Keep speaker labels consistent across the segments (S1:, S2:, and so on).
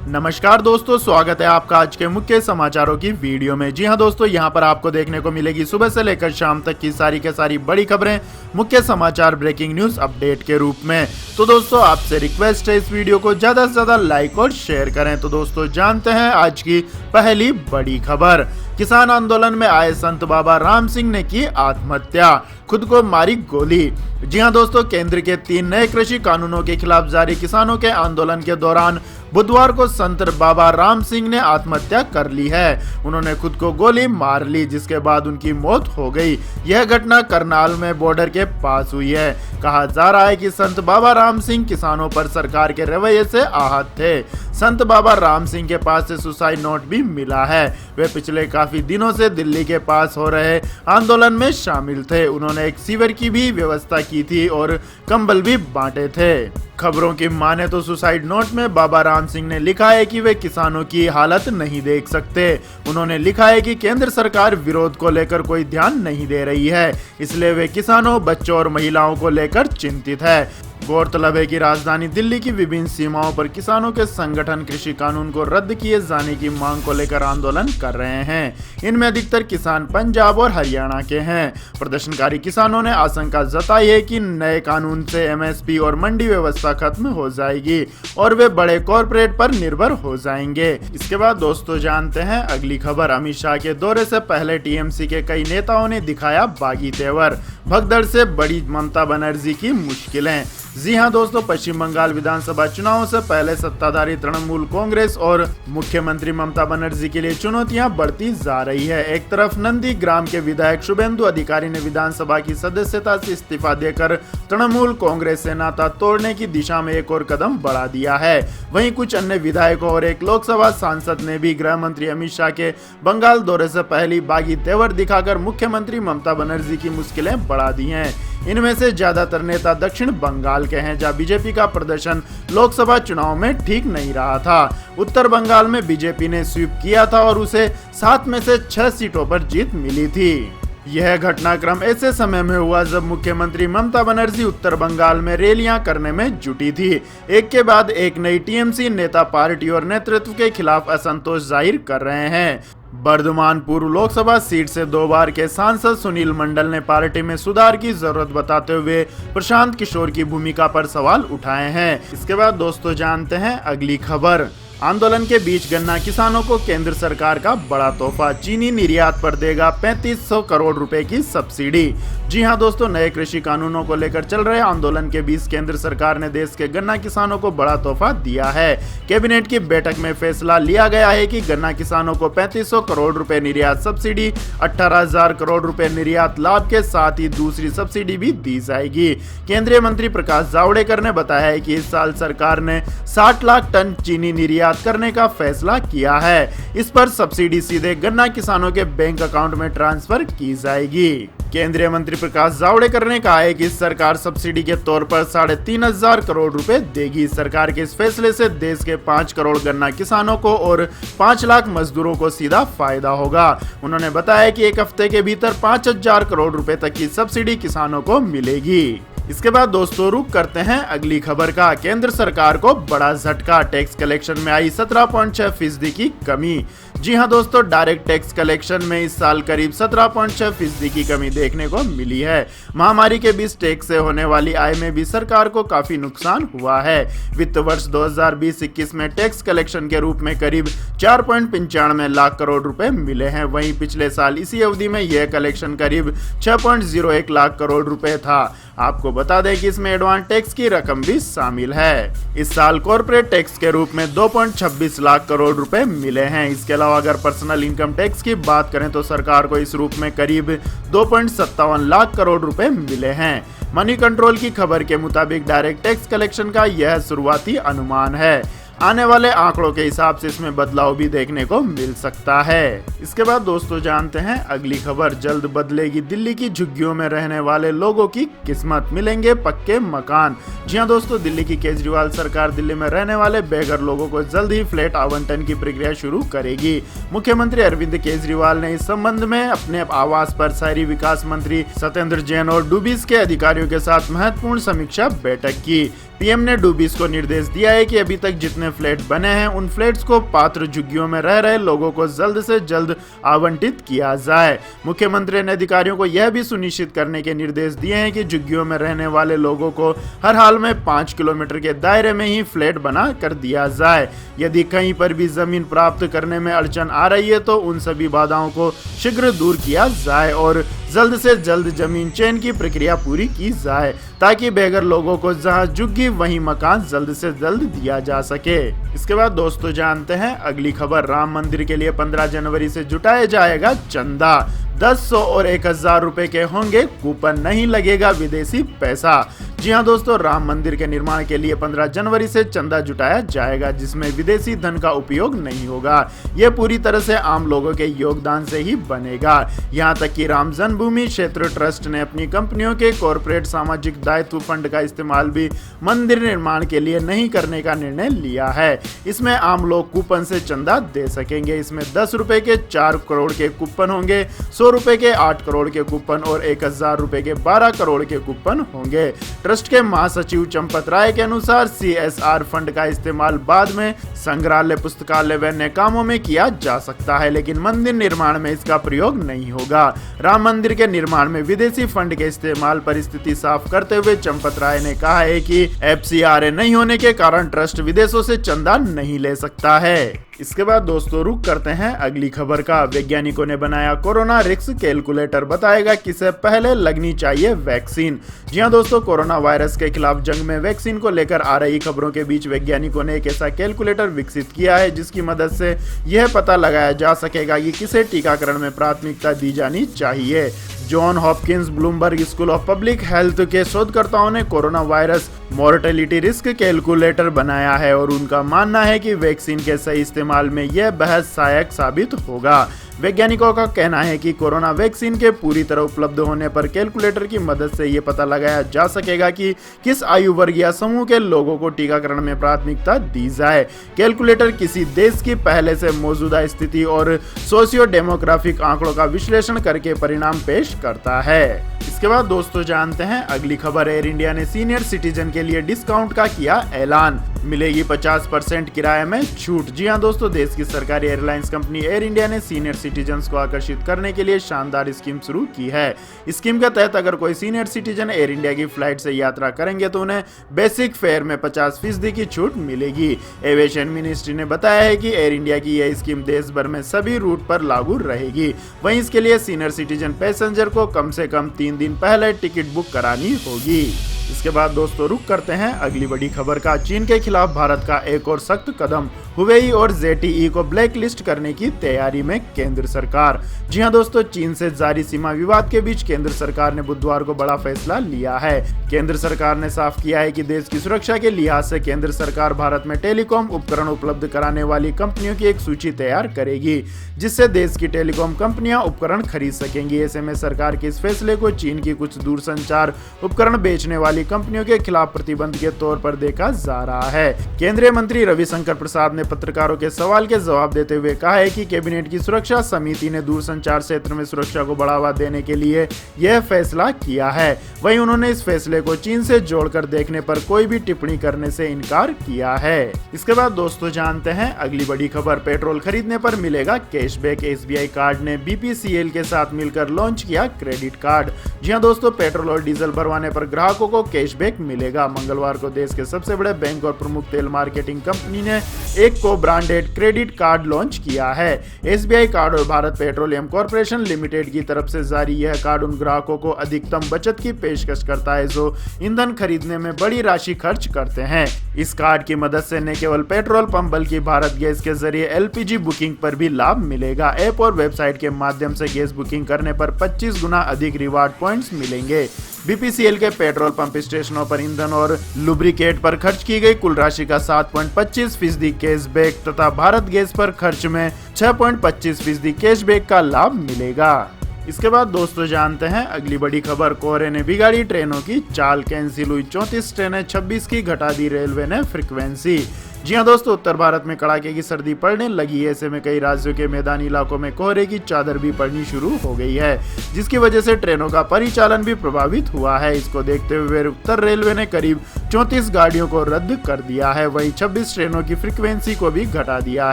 S1: नमस्कार दोस्तों, स्वागत है आपका आज के मुख्य समाचारों की वीडियो में। जी हां दोस्तों, यहां पर आपको देखने को मिलेगी सुबह से लेकर शाम तक की सारी के सारी बड़ी खबरें मुख्य समाचार ब्रेकिंग न्यूज अपडेट के रूप में। तो दोस्तों आपसे रिक्वेस्ट है इस वीडियो को ज्यादा से ज्यादा लाइक और शेयर करें। तो दोस्तों जानते हैं आज की पहली बड़ी खबर। किसान आंदोलन में आए संत बाबा राम सिंह ने की आत्महत्या, खुद को मारी गोली। जी हां दोस्तों, केंद्र के 3 नए कृषि कानूनों के खिलाफ जारी किसानों के आंदोलन के दौरान बुधवार को संत बाबा राम सिंह ने आत्महत्या कर ली है। उन्होंने खुद को गोली मार ली, जिसके बाद उनकी मौत हो गई। यह घटना करनाल में बॉर्डर के पास हुई है। कहा जा रहा है कि संत बाबा राम सिंह किसानों पर सरकार के रवैये से आहत थे। संत बाबा राम सिंह के पास से सुसाइड नोट भी मिला है। वे पिछले काफी दिनों से दिल्ली के पास हो रहे आंदोलन में शामिल थे। उन्होंने एक शिविर की भी व्यवस्था की थी और कंबल भी बांटे थे। खबरों की माने तो सुसाइड नोट में बाबा राम सिंह ने लिखा है कि वे किसानों की हालत नहीं देख सकते। उन्होंने लिखा है कि केंद्र सरकार विरोध को लेकर कोई ध्यान नहीं दे रही है, इसलिए वे किसानों, बच्चों और महिलाओं को लेकर चिंतित है। गौरतलब है कि राजधानी दिल्ली की विभिन्न सीमाओं पर किसानों के संगठन कृषि कानून को रद्द किए जाने की मांग को लेकर आंदोलन कर रहे हैं। इनमें अधिकतर किसान पंजाब और हरियाणा के हैं। प्रदर्शनकारी किसानों ने आशंका जताई है कि नए कानून से एमएसपी और मंडी व्यवस्था खत्म हो जाएगी और वे बड़े कॉरपोरेट पर निर्भर हो जाएंगे। इसके बाद दोस्तों जानते हैं अगली खबर। अमित शाह के दौरे से पहले टीएमसी के कई नेताओं ने दिखाया बागी तेवर। भगदड़ से बड़ी ममता बनर्जी की मुश्किलें। जी हां दोस्तों, पश्चिम बंगाल विधानसभा चुनावों से पहले सत्ताधारी तृणमूल कांग्रेस और मुख्यमंत्री ममता बनर्जी के लिए चुनौतियां बढ़ती जा रही है। एक तरफ नंदीग्राम के विधायक शुभेंदु अधिकारी ने विधानसभा की सदस्यता से इस्तीफा देकर तृणमूल कांग्रेस से नाता तोड़ने की दिशा में एक और कदम बढ़ा दिया है। वहीं कुछ अन्य विधायकों और एक लोकसभा सांसद ने भी गृह मंत्री अमित शाह के बंगाल दौरे से पहले बागी तेवर दिखाकर मुख्यमंत्री ममता बनर्जी की मुश्किलें बढ़ा दी हैं। इनमें से ज्यादातर नेता दक्षिण बंगाल के हैं, जहां बीजेपी का प्रदर्शन लोकसभा चुनाव में ठीक नहीं रहा था। उत्तर बंगाल में बीजेपी ने स्वीप किया था और उसे 7 में से 6 सीटों पर जीत मिली थी। यह घटनाक्रम ऐसे समय में हुआ जब मुख्यमंत्री ममता बनर्जी उत्तर बंगाल में रैलियां करने में जुटी थी। एक के बाद एक नई टीएमसी नेता पार्टी और नेतृत्व के खिलाफ असंतोष जाहिर कर रहे हैं। बर्धमान पूर्व लोकसभा सीट से 2 बार के सांसद सुनील मंडल ने पार्टी में सुधार की जरूरत बताते हुए प्रशांत किशोर की भूमिका पर सवाल उठाए हैं। इसके बाद दोस्तों जानते हैं अगली खबर। आंदोलन के बीच गन्ना किसानों को केंद्र सरकार का बड़ा तोहफा। चीनी निर्यात पर देगा 3500 करोड़ रुपए की सब्सिडी। जी हां दोस्तों, नए कृषि कानूनों को लेकर चल रहे आंदोलन के बीच केंद्र सरकार ने देश के गन्ना किसानों को बड़ा तोहफा दिया है। कैबिनेट की बैठक में फैसला लिया गया है कि गन्ना किसानों को 3500 करोड़ रुपए निर्यात सब्सिडी, 18,000 करोड़ रुपए निर्यात लाभ के साथ ही दूसरी सब्सिडी भी दी जाएगी। केंद्रीय मंत्री प्रकाश जावड़ेकर ने बताया है कि इस साल सरकार ने 60 लाख टन चीनी निर्यात करने का फैसला किया है। इस पर सब्सिडी सीधे गन्ना किसानों के बैंक अकाउंट में ट्रांसफर की जाएगी। केंद्रीय मंत्री प्रकाश जावड़ेकर ने कहा है कि सरकार सब्सिडी के तौर पर 3,500 करोड़ रुपए देगी। सरकार के इस फैसले से देश के 5 करोड़ गन्ना किसानों को और 5 लाख मजदूरों को सीधा फायदा होगा। उन्होंने बताया कि एक हफ्ते के भीतर 5,000 करोड़ रुपए तक की सब्सिडी किसानों को मिलेगी। इसके बाद दोस्तों रुक करते हैं अगली खबर का। केंद्र सरकार को बड़ा झटका। टैक्स कलेक्शन में आई 17.6% की कमी। जी हां दोस्तों, डायरेक्ट टैक्स कलेक्शन में इस साल करीब 17.6% की कमी देखने को मिली है। महामारी के बीच टैक्स से होने वाली आय में भी सरकार को काफी नुकसान हुआ है। वित्त वर्ष 2020-21 में टैक्स कलेक्शन के रूप में करीब 4.95 लाख करोड़ रुपए मिले हैं। वहीं पिछले साल इसी अवधि में यह कलेक्शन करीब 6.01 लाख करोड़ रुपए था। आपको बता दें कि इसमें एडवांस टैक्स की रकम भी शामिल है। इस साल कॉर्पोरेट टैक्स के रूप में 2.26 लाख करोड़ रुपए मिले हैं। इसके अलावा अगर पर्सनल इनकम टैक्स की बात करें तो सरकार को इस रूप में करीब 2.57 लाख करोड़ रुपए मिले हैं। मनी कंट्रोल की खबर के मुताबिक डायरेक्ट टैक्स कलेक्शन का यह शुरुआती अनुमान है। आने वाले आंकड़ों के हिसाब से इसमें बदलाव भी देखने को मिल सकता है। इसके बाद दोस्तों जानते हैं अगली खबर। जल्द बदलेगी दिल्ली की झुग्गियों में रहने वाले लोगों की किस्मत, मिलेंगे पक्के मकान। जी हां दोस्तों, दिल्ली की केजरीवाल सरकार दिल्ली में रहने वाले बेघर लोगों को जल्द ही फ्लैट आवंटन की प्रक्रिया शुरू करेगी। मुख्यमंत्री अरविंद केजरीवाल ने इस संबंध में अपने आवास पर शहरी विकास मंत्री सत्येंद्र जैन और डूबीस के अधिकारियों के साथ महत्वपूर्ण समीक्षा बैठक की। पीएम ने डूबीस को निर्देश दिया है कि अभी तक जितने जितने फ्लैट बने हैं उन फ्लैट्स को पात्र झुग्गियों में रह रहे लोगों को जल्द से जल्द आवंटित किया जाए। मुख्यमंत्री ने अधिकारियों को यह भी सुनिश्चित करने के निर्देश दिए हैं कि झुग्गियों में रहने वाले लोगों को हर हाल में 5 किलोमीटर के दायरे में ही फ्लैट बना कर दिया जाए। यदि कहीं पर भी जमीन प्राप्त करने में अड़चन आ रही है तो उन सभी बाधाओं को शीघ्र दूर किया जाए और जल्द से जल्द जमीन चयन की प्रक्रिया पूरी की जाए ताकि बेघर लोगों को जहां झुग्गी वहीं मकान जल्द से जल्द दिया जा सके। इसके बाद दोस्तों जानते हैं अगली खबर। राम मंदिर के लिए 15 जनवरी से जुटाया जाएगा चंदा। 10, 100 और 1000 रुपए के होंगे कूपन, नहीं लगेगा विदेशी पैसा। जी हां दोस्तों, राम मंदिर के निर्माण के लिए 15 जनवरी से चंदा जुटाया जाएगा जिसमें विदेशी धन का उपयोग नहीं होगा। यह पूरी तरह से आम लोगों के योगदान से ही बनेगा। यहां तक कि राम जन्मभूमि क्षेत्र ट्रस्ट ने अपनी कंपनियों के कॉर्पोरेट सामाजिक दायित्व फंड का इस्तेमाल भी मंदिर निर्माण के लिए नहीं करने का निर्णय लिया है। इसमें आम लोग कूपन से चंदा दे सकेंगे। इसमें 10 रुपए के 4 करोड़ के कूपन होंगे, 100 रुपए के 8 करोड़ के कूपन और 1000 रुपए के 12 करोड़ के कूपन होंगे। ट्रस्ट के महासचिव चंपत राय के अनुसार CSR फंड का इस्तेमाल बाद में संग्रहालय, पुस्तकालय व अन्य कामों में किया जा सकता है, लेकिन मंदिर निर्माण में इसका प्रयोग नहीं होगा। राम मंदिर के निर्माण में विदेशी फंड के इस्तेमाल पर स्थिति साफ करते हुए चंपत राय ने कहा है कि FCRA नहीं होने के कारण ट्रस्ट विदेशों से चंदा नहीं ले सकता है। इसके बाद दोस्तों रुक करते हैं अगली खबर का। वैज्ञानिकों ने बनाया कोरोना रिस्क कैलकुलेटर, बताएगा किसे पहले लगनी चाहिए वैक्सीन। जी हां दोस्तों, कोरोना वायरस के खिलाफ जंग में वैक्सीन को लेकर आ रही खबरों के बीच वैज्ञानिकों ने एक ऐसा कैलकुलेटर विकसित किया है जिसकी मदद से यह पता लगाया जा सकेगा कि किसे टीकाकरण में प्राथमिकता दी जानी चाहिए। John Hopkins Bloomberg school of public health के शोधकर्ताओं ने corona virus mortality risk calculator बनाया है और उनका मानना है कि वैक्सीन के सही इस्तेमाल में यह बेहद सहायक साबित होगा। वैज्ञानिकों का कहना है कि कोरोना वैक्सीन के पूरी तरह उपलब्ध होने पर कैलकुलेटर की मदद से ये पता लगाया जा सकेगा कि किस आयु वर्ग या समूह के लोगों को टीकाकरण में प्राथमिकता दी जाए। कैलकुलेटर किसी देश की पहले से मौजूदा स्थिति और सोशियो डेमोग्राफिक आंकड़ों का विश्लेषण करके परिणाम पेश करता है। इसके बाद दोस्तों जानते हैं अगली खबर। एयर इंडिया ने सीनियर सिटीजन के लिए डिस्काउंट का किया ऐलान, मिलेगी 50% किराए में छूट। जी हां दोस्तों, देश की सरकारी एयरलाइंस कंपनी एयर इंडिया ने सीनियर सिटीजन्स को आकर्षित करने के लिए शानदार स्कीम शुरू की है। स्कीम के तहत अगर कोई सीनियर सिटीजन एयर इंडिया की फ्लाइट से यात्रा करेंगे तो उन्हें बेसिक फेयर में 50% की छूट मिलेगी। एविएशन मिनिस्ट्री ने बताया है कि एयर इंडिया की यह स्कीम देश भर में सभी रूट पर लागू रहेगी। वहीं इसके लिए सीनियर सिटीजन पैसेंजर को कम से कम 3 दिन पहले टिकट बुक करानी होगी। इसके बाद दोस्तों रुक करते हैं अगली बड़ी खबर का। चीन के खिलाफ भारत का एक और सख्त कदम, हुवेई और ZTE को ब्लैक लिस्ट करने की तैयारी में केंद्र सरकार। जी हां दोस्तों, चीन से जारी सीमा विवाद के बीच केंद्र सरकार ने बुधवार को बड़ा फैसला लिया है। केंद्र सरकार ने साफ किया है कि देश की सुरक्षा के लिहाज से केंद्र सरकार भारत में टेलीकॉम उपकरण उपलब्ध कराने वाली कंपनियों की एक सूची तैयार करेगी, जिससे देश की टेलीकॉम कंपनियां उपकरण खरीद सकेंगी। ऐसे में सरकार के इस फैसले को चीन की कुछ दूरसंचार उपकरण बेचने वाली कंपनियों के खिलाफ प्रतिबंध के तौर पर देखा जा रहा है। केंद्रीय मंत्री रविशंकर प्रसाद ने पत्रकारों के सवाल के जवाब देते हुए कहा है कि कैबिनेट की सुरक्षा समिति ने दूरसंचार क्षेत्र में सुरक्षा को बढ़ावा देने के लिए यह फैसला किया है। वहीं उन्होंने इस फैसले को चीन से जोड़कर देखने पर कोई भी टिप्पणी करने से इनकार किया है। इसके बाद दोस्तों जानते हैं अगली बड़ी खबर। पेट्रोल खरीदने पर मिलेगा कैशबैक। SBI कार्ड ने BPCL के साथ मिलकर लॉन्च किया क्रेडिट कार्ड। जी हां दोस्तों, पेट्रोल और डीजल भरवाने पर ग्राहकों को कैशबैक मिलेगा। मंगलवार को देश के सबसे बड़े बैंक और प्रमुख तेल मार्केटिंग कंपनी ने एक को ब्रांडेड क्रेडिट कार्ड लॉन्च किया है। SBI कार्ड और भारत पेट्रोलियम कॉर्पोरेशन लिमिटेड की तरफ से जारी यह कार्ड उन ग्राहकों को अधिकतम बचत की पेशकश करता है जो ईंधन खरीदने में बड़ी राशि खर्च करते हैं। इस कार्ड की मदद से न केवल पेट्रोल पंप बल्कि भारत गैस के जरिए LPG बुकिंग पर भी लाभ मिलेगा। ऐप और वेबसाइट के माध्यम से गैस बुकिंग करने पर 25 गुना अधिक रिवार्ड पॉइंट्स मिलेंगे। BPCL के पेट्रोल पंप स्टेशनों पर ईंधन और लुब्रिकेट पर खर्च की गई कुल राशि का 7.25% कैशबैक तथा भारत गैस पर खर्च में 6.25% कैशबैक का लाभ मिलेगा। इसके बाद दोस्तों जानते हैं अगली बड़ी खबर। कोहरे ने बिगाड़ी ट्रेनों की चाल, कैंसिल हुई 34 ट्रेनें, 26 की घटा दी रेलवे ने फ्रीक्वेंसी। जी हाँ दोस्तों, उत्तर भारत में कड़ाके की सर्दी पड़ने लगी है। ऐसे में कई राज्यों के मैदानी इलाकों में कोहरे की चादर भी पड़नी शुरू हो गई है, जिसकी वजह से ट्रेनों का परिचालन भी प्रभावित हुआ है। इसको देखते हुए उत्तर रेलवे ने करीब 34 गाड़ियों को रद्द कर दिया है। वहीं 26 ट्रेनों की फ्रीक्वेंसी को भी घटा दिया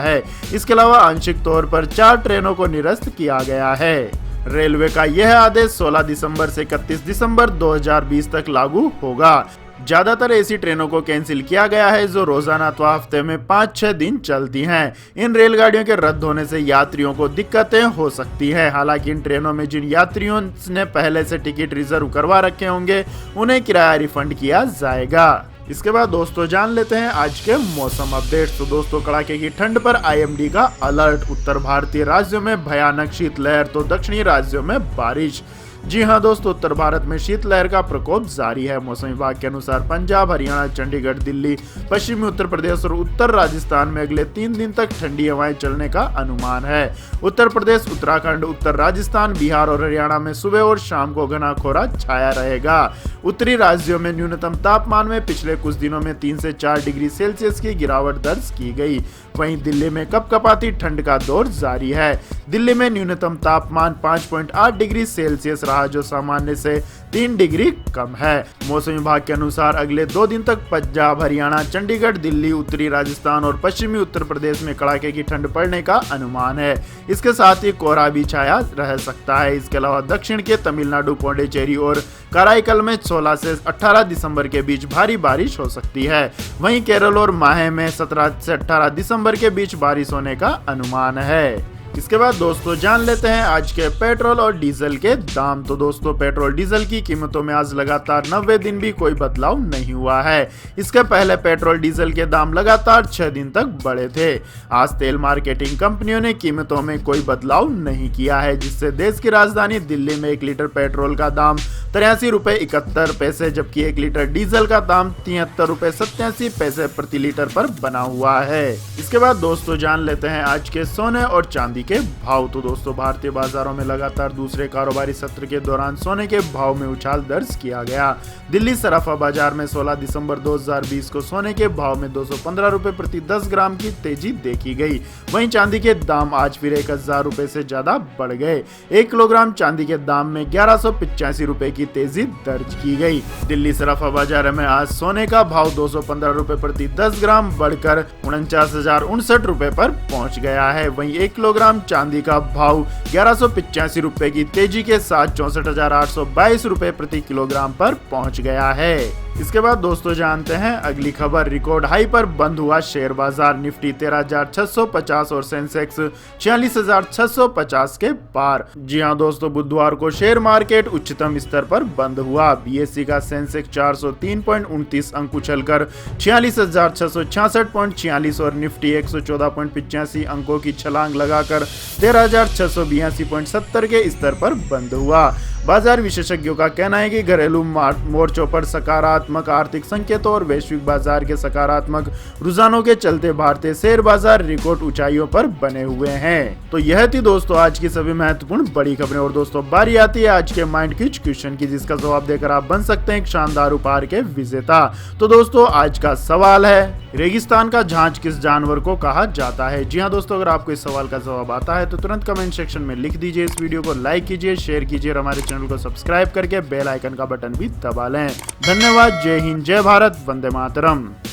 S1: है। इसके अलावा आंशिक तौर पर 4 ट्रेनों को निरस्त किया गया है। रेलवे का यह आदेश 16 दिसंबर से 31 दिसंबर 2020 तक लागू होगा। ज्यादातर ऐसी ट्रेनों को कैंसिल किया गया है जो रोजाना अथवा हफ्ते में 5-6 दिन चलती हैं। इन रेलगाड़ियों के रद्द होने से यात्रियों को दिक्कतें हो सकती है। हालांकि इन ट्रेनों में जिन यात्रियों ने पहले से टिकट रिजर्व करवा रखे होंगे उन्हें किराया रिफंड किया जाएगा। इसके बाद दोस्तों जान लेते हैं आज के मौसम अपडेट। तो दोस्तों, कड़ाके की ठंड पर IMD का अलर्ट। उत्तर भारतीय राज्यों में भयानक शीतलहर तो दक्षिणी राज्यों में बारिश। जी हाँ दोस्तों, उत्तर भारत में शीतलहर का प्रकोप जारी है। मौसम विभाग के अनुसार पंजाब, हरियाणा, चंडीगढ़, दिल्ली, पश्चिमी उत्तर प्रदेश और उत्तर राजस्थान में अगले 3 दिन तक ठंडी हवाएं चलने का अनुमान है। उत्तर प्रदेश, उत्तराखंड, उत्तर राजस्थान, बिहार और हरियाणा में सुबह और शाम को घना कोहरा छाया रहेगा। उत्तरी राज्यों में न्यूनतम तापमान में पिछले कुछ दिनों में 3 से 4 डिग्री सेल्सियस की गिरावट दर्ज की गई। वहीं दिल्ली में कपकपाती ठंड का दौर जारी है। दिल्ली में न्यूनतम तापमान 5.8 डिग्री सेल्सियस रहा, जो सामान्य से 3 डिग्री कम है। मौसम विभाग के अनुसार अगले 2 दिन तक पंजाब, हरियाणा, चंडीगढ़, दिल्ली, उत्तरी राजस्थान और पश्चिमी उत्तर प्रदेश में कड़ाके की ठंड पड़ने का अनुमान है। इसके साथ ही कोहरा भी छाया रह सकता है। इसके अलावा दक्षिण के तमिलनाडु, पौंडीचेरी और कराईकल में 16 से 18 दिसंबर के बीच भारी बारिश हो सकती है। वहीं केरल और माहे में 17 से 18 दिसंबर के बीच बारिश होने का अनुमान है। इसके बाद दोस्तों जान लेते हैं आज के पेट्रोल और डीजल के दाम। तो दोस्तों, पेट्रोल डीजल की कीमतों में आज लगातार 90 दिन भी कोई बदलाव नहीं हुआ है। इसके पहले पेट्रोल डीजल के दाम लगातार 6 दिन तक बढ़े थे। आज तेल मार्केटिंग कंपनियों ने कीमतों में कोई बदलाव नहीं किया है, जिससे देश की राजधानी दिल्ली में 1 लीटर पेट्रोल का दाम 83 रुपए 71 पैसे, जबकि 1 लीटर डीजल का दाम 73 रुपए 87 पैसे प्रति लीटर पर बना हुआ है। इसके बाद दोस्तों जान लेते हैं आज के सोने और चांदी के भाव। तो दोस्तों, भारतीय बाजारों में लगातार दूसरे कारोबारी सत्र के दौरान सोने के भाव में उछाल दर्ज किया गया। दिल्ली सराफा बाजार में 16 दिसंबर 2020 को सोने के भाव में 215 रुपए प्रति 10 ग्राम की तेजी देखी गई। वहीं चांदी के दाम आज फिर 1000 रुपए से ज्यादा बढ़ गए। 1 किलोग्राम चांदी के दाम में 1185 रुपए की तेजी दर्ज की गई। दिल्ली सराफा बाजार में आज सोने का भाव 215 रुपए प्रति 10 ग्राम बढ़कर 49,059 रुपए पर पहुंच गया है। वहीं 1 किलोग्राम चांदी का भाव 1185 रुपए की तेजी के साथ 64,822 रुपए प्रति किलोग्राम पर पहुंच गया है। इसके बाद दोस्तों जानते हैं अगली खबर। रिकॉर्ड हाई पर बंद हुआ शेयर बाजार। निफ्टी 13,650 और सेंसेक्स 46,650 के पार। जी हां दोस्तों, बुधवार को शेयर मार्केट उच्चतम स्तर पर बंद हुआ। BSE का सेंसेक्स 403.29 अंक उछलकर 46,666.46 और निफ्टी 114.85 अंकों की छलांग लगाकर 13,682.70 के स्तर पर बंद हुआ। बाजार विशेषज्ञों का कहना है कि घरेलू मोर्चों पर सकारात्मक आर्थिक संकेतों और वैश्विक बाजार के सकारात्मक रुझानों के चलते भारतीय शेयर बाजार रिकॉर्ड ऊंचाइयों पर बने हुए हैं। तो यह थी दोस्तों आज की सभी महत्वपूर्ण बड़ी खबरें। और दोस्तों, बारी आती है आज के माइंड क्विज क्वेश्चन की, जिसका जवाब देकर आप बन सकते हैं एक शानदार उपहार के विजेता। तो दोस्तों, आज का सवाल है, रेगिस्तान का झांझ किस जानवर को कहा जाता है? जी हाँ दोस्तों, अगर आपको इस सवाल का जवाब आता है तो तुरंत कमेंट सेक्शन में लिख दीजिए। इस वीडियो को लाइक कीजिए, शेयर कीजिए और हमारे चैनल को सब्सक्राइब करके बेल आइकन का बटन भी दबा लें। धन्यवाद। जय हिंद, जय भारत, वंदे मातरम।